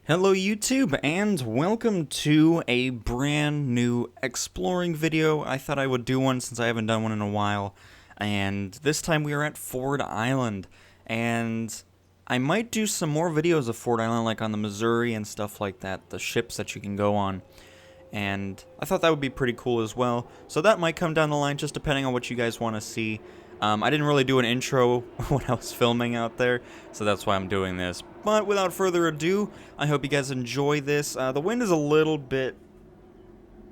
Hello YouTube, and welcome to a brand new exploring video. I thought I would do one since I haven't done one in a while, and this time we are at Ford Island, and I might do some more videos of Ford Island, like on the Missouri and stuff like that, the ships that you can go on, and I thought that would be pretty cool as well, so that might come down the line just depending on what you guys want to see. I didn't really do an intro when I was filming out there, so that's why I'm doing this. But without further ado, I hope you guys enjoy this. The wind is a little bit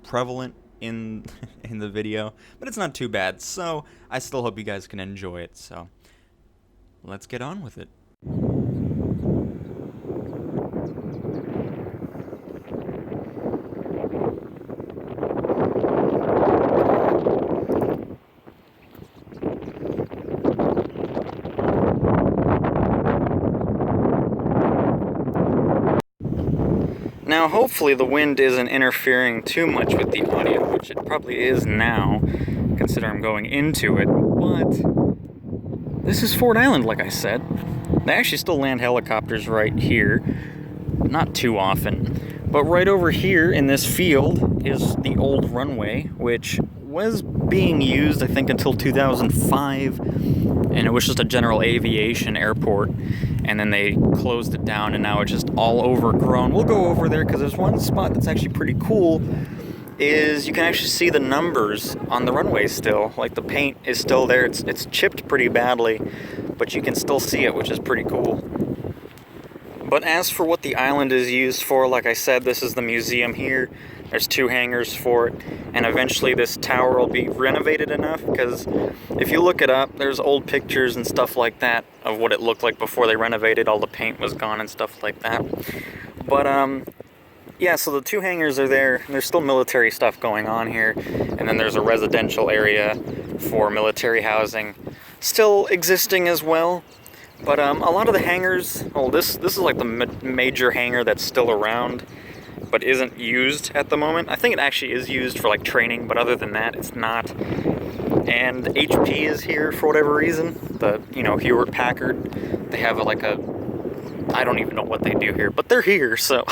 prevalent in in the video, but it's not too bad, so I still hope you guys can enjoy it. So let's get on with it. Now, hopefully the wind isn't interfering too much with the audio, which it probably is now, considering I'm going into it, but this is Ford Island, like I said. They actually still land helicopters right here, not too often, but right over here in this field is the old runway, which was being used, I think, until 2005, and it was just a general aviation airport, and then they closed it down, and now it's just all overgrown. We'll go over there because there's one spot that's actually pretty cool, is you can actually see the numbers on the runway still. Like, the paint is still there. It's chipped pretty badly, but you can still see it, which is pretty cool. But as for what the island is used for, like I said, this is the museum here. There's 2 hangars for it, and eventually this tower will be renovated enough, because if you look it up, there's old pictures and stuff like that of what it looked like before they renovated. All the paint was gone and stuff like that. But yeah, so the 2 hangars are there. There's still military stuff going on here, and then there's a residential area for military housing still existing as well. But a lot of the hangars, oh, this is like the major hangar that's still around, but isn't used at the moment. I think it actually is used for like training, but other than that, it's not. And HP is here for whatever reason. The, Hewlett Packard, they have I don't even know what they do here, but they're here, so.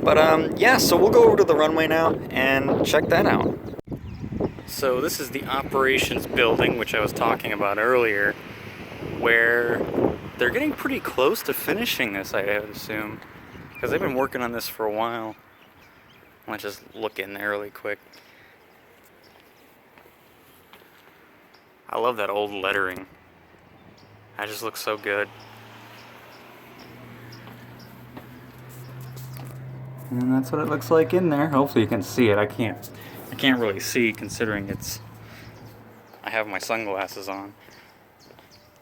But yeah, so we'll go over to the runway now and check that out. So this is the operations building, which I was talking about earlier, where they're getting pretty close to finishing this, I would assume, because they've been working on this for a while. Let's just look in there really quick. I love that old lettering. That just looks so good. And that's what it looks like in there. Hopefully you can see it. I can't really see, considering I have my sunglasses on.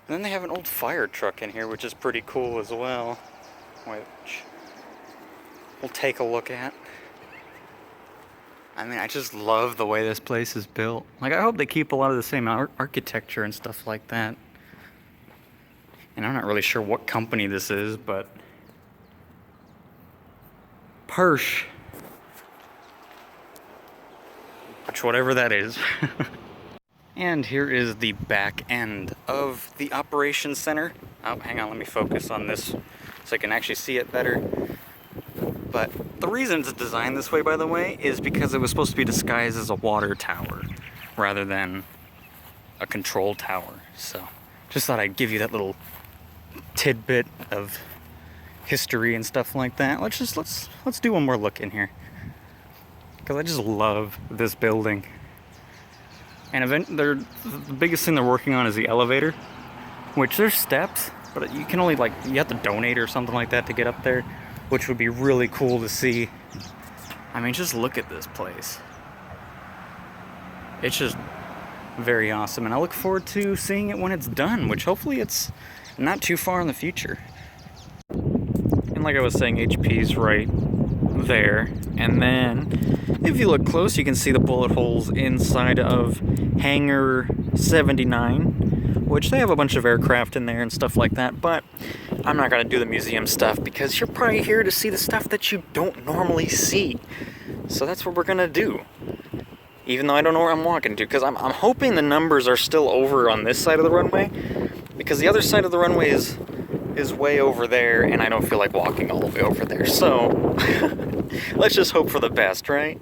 And then they have an old fire truck in here, which is pretty cool as well, which we'll take a look at. I mean, I just love the way this place is built. Like, I hope they keep a lot of the same architecture and stuff like that. And I'm not really sure what company this is, but Persh, which whatever that is. And here is the back end of the operations center. Oh, hang on, let me focus on this so I can actually see it better. But the reason it's designed this way, by the way, is because it was supposed to be disguised as a water tower rather than a control tower. So just thought I'd give you that little tidbit of history and stuff like that. Let's do one more look in here, because I just love this building. And the biggest thing they're working on is the elevator, which there's steps, but you can only, you have to donate or something like that to get up there, which would be really cool to see. I mean, just look at this place. It's just very awesome, and I look forward to seeing it when it's done, which hopefully it's not too far in the future. And like I was saying, HP's right there, and then if you look close, you can see the bullet holes inside of hangar 79, which they have a bunch of aircraft in there and stuff like that, but I'm not going to do the museum stuff because you're probably here to see the stuff that you don't normally see. So that's what we're going to do, even though I don't know where I'm walking to, because I'm hoping the numbers are still over on this side of the runway, because the other side of the runway is is way over there, and I don't feel like walking all the way over there. So, let's just hope for the best, right?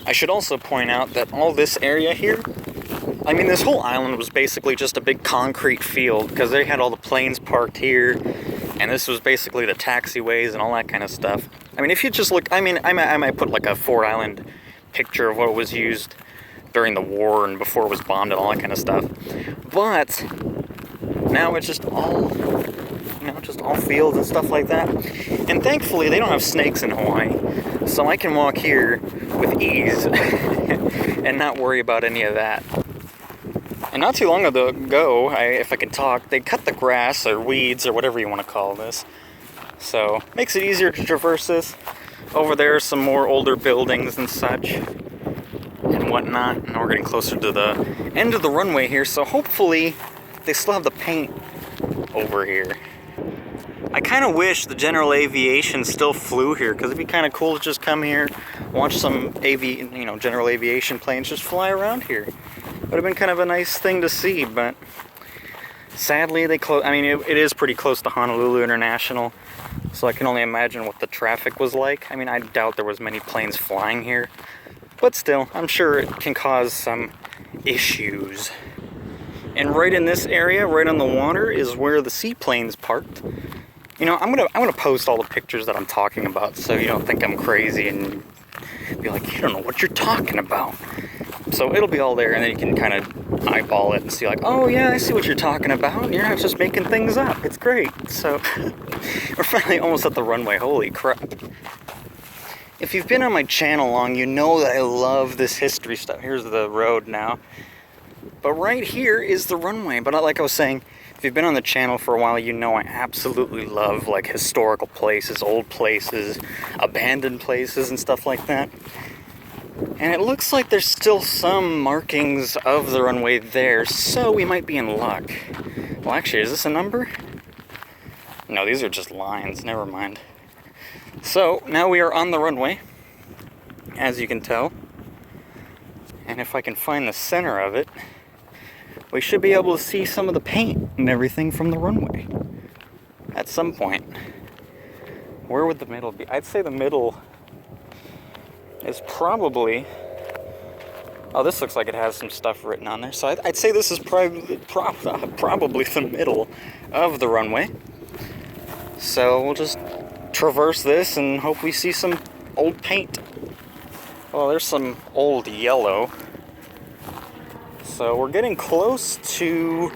I should also point out that all this area here, I mean, this whole island was basically just a big concrete field, because they had all the planes parked here, and this was basically the taxiways and all that kind of stuff. I mean, if you just look, I mean, I might put like a Ford Island picture of what was used during the war and before it was bombed and all that kind of stuff. But now it's just all, you know, just all fields and stuff like that. And thankfully, they don't have snakes in Hawaii, so I can walk here with ease and not worry about any of that. And not too long ago, if I can talk, they cut the grass or weeds or whatever you want to call this. So, makes it easier to traverse this. Over there are some more older buildings and such and whatnot. And we're getting closer to the end of the runway here, so hopefully they still have the paint over here. I kind of wish the general aviation still flew here, because it'd be kind of cool to just come here, watch some general aviation planes just fly around here. Would have been kind of a nice thing to see, but sadly they closed. I mean, it is pretty close to Honolulu International, so I can only imagine what the traffic was like. I mean, I doubt there was many planes flying here, but still, I'm sure it can cause some issues. And right in this area, right on the water, is where the seaplanes parked. You know, I'm gonna post all the pictures that I'm talking about, so you don't think I'm crazy and be like, you don't know what you're talking about. So it'll be all there, and then you can kind of eyeball it and see like, oh yeah, I see what you're talking about. You're not just making things up. It's great. So we're finally almost at the runway. Holy crap. If you've been on my channel long, you know that I love this history stuff. Here's the road now. But right here is the runway. But like I was saying, if you've been on the channel for a while, you know I absolutely love like historical places, old places, abandoned places and stuff like that. And it looks like there's still some markings of the runway there, so we might be in luck. Well, actually, is this a number? No, these are just lines. Never mind. So, now we are on the runway, as you can tell. And if I can find the center of it, we should be able to see some of the paint and everything from the runway at some point. Where would the middle be? I'd say the middle is probably... Oh, this looks like it has some stuff written on there. So I'd say this is probably the middle of the runway. So we'll just traverse this and hope we see some old paint. Well, there's some old yellow. So we're getting close to...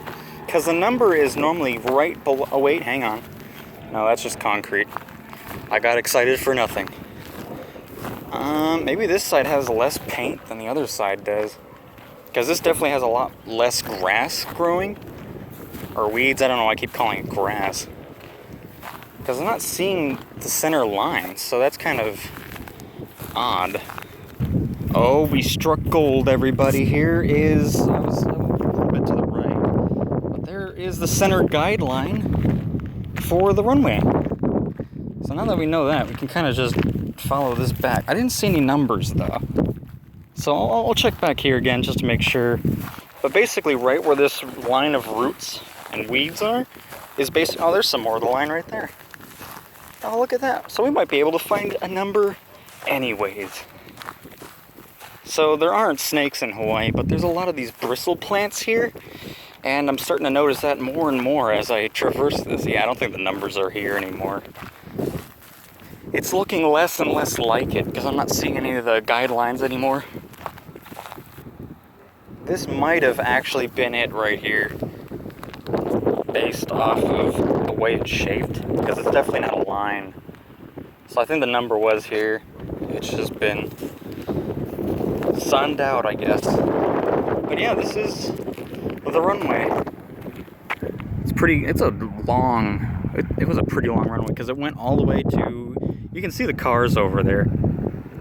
Because the number is normally right below... Oh, wait, hang on. No, that's just concrete. I got excited for nothing. Maybe this side has less paint than the other side does. Because this definitely has a lot less grass growing. Or weeds, I don't know why I keep calling it grass. Because I'm not seeing the center line, so that's kind of odd. Oh, we struck gold, everybody. Here is... I was a little bit to the right. But there is the center guideline for the runway. So now that we know that, we can kind of just follow this back. I didn't see any numbers, though. So I'll check back here again just to make sure. But basically, right where this line of roots and weeds are, is basically... Oh, there's some more of the line right there. Oh, look at that. So we might be able to find a number anyways. So there aren't snakes in Hawaii, but there's a lot of these bristle plants here. And I'm starting to notice that more and more as I traverse this. Yeah, I don't think the numbers are here anymore. It's looking less and less like it because I'm not seeing any of the guidelines anymore. This might have actually been it right here, based off of the way it's shaped, because it's definitely not a line. So I think the number was here. It's just been sunned out, I guess. But yeah, this is the runway. It's a long, it was a pretty long runway because it went all the way to, you can see the cars over there.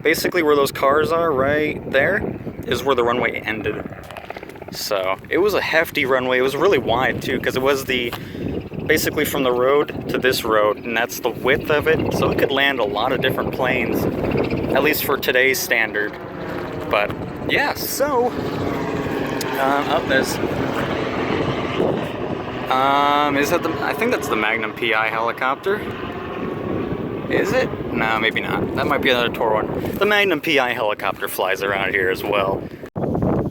Basically where those cars are right there is where the runway ended. So it was a hefty runway. It was really wide too because it was basically from the road to this road, and that's the width of it. So it could land a lot of different planes, at least for today's standard. But yeah, so there's Is that the... I think that's the Magnum PI helicopter. Is it? No, maybe not. That might be another tour one. The Magnum PI helicopter flies around here as well.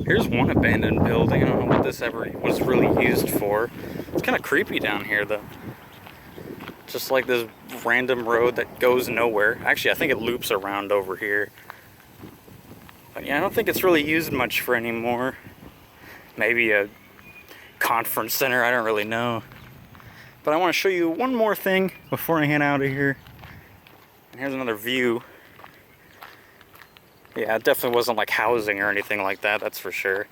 Here's one abandoned building. I don't know what this ever was really used for. It's kind of creepy down here, though. Just like this random road that goes nowhere. Actually, I think it loops around over here. But yeah, I don't think it's really used much for anymore. Maybe a conference center, I don't really know. But I want to show you one more thing before I head out of here. And here's another view. Yeah, it definitely wasn't like housing or anything like that, that's for sure.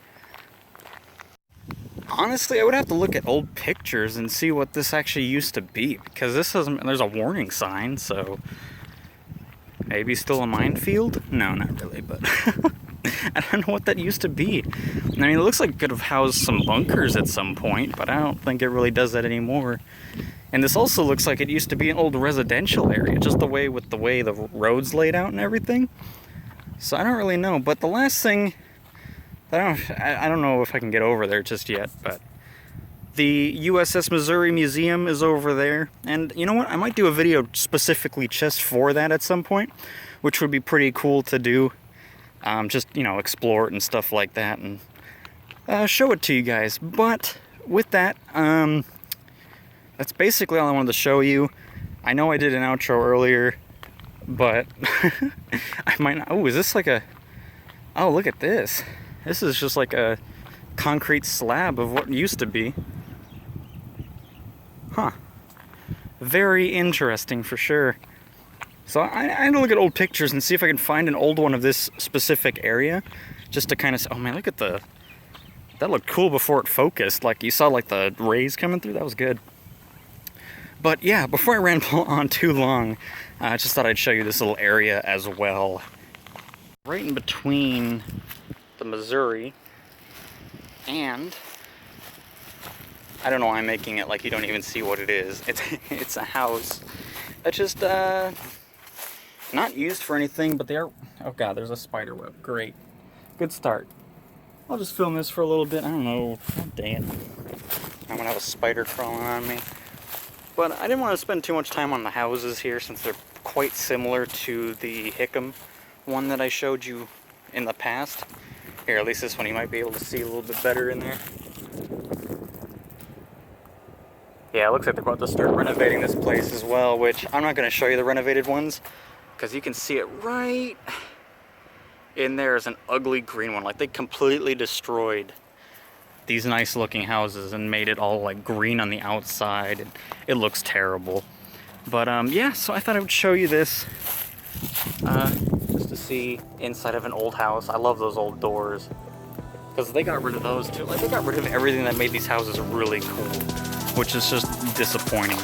Honestly, I would have to look at old pictures and see what this actually used to be, because this isn't, there's a warning sign, so maybe still a minefield? No, not really, but I don't know what that used to be. I mean, it looks like it could have housed some bunkers at some point, but I don't think it really does that anymore. And this also looks like it used to be an old residential area, just the way the roads laid out and everything. So I don't really know, but the last thing, I don't know if I can get over there just yet, but the USS Missouri Museum is over there, and you know what, I might do a video specifically just for that at some point, which would be pretty cool to do. Just, you know, explore it and stuff like that, and show it to you guys. But with that, that's basically all I wanted to show you. I know I did an outro earlier, but I might not. Oh, is this like a... Oh, look at this. This is just like a concrete slab of what used to be. Huh. Very interesting for sure. So I had to look at old pictures and see if I can find an old one of this specific area, just to kind of... Oh man, look at the... That looked cool before it focused. Like, you saw like the rays coming through. That was good. But yeah, before I ramble on too long, I just thought I'd show you this little area as well. Right in between the Missouri and... I don't know why I'm making it like you don't even see what it is. It's a house that's just not used for anything, but they are... Oh god, there's a spider web. Great. Good start. I'll just film this for a little bit. I don't know. God dang it. I'm gonna have a spider crawling on me. But I didn't want to spend too much time on the houses here, since they're quite similar to the Hickam one that I showed you in the past. Here, at least this one you might be able to see a little bit better in there. Yeah, it looks like they're about to start renovating this place as well, which I'm not going to show you the renovated ones, because you can see it right in there is an ugly green one. Like, they completely destroyed these nice looking houses and made it all like green on the outside, and it looks terrible. But yeah, so I thought I would show you this just to see inside of an old house. I love those old doors, because they got rid of those too. Like, they got rid of everything that made these houses really cool, which is just disappointing.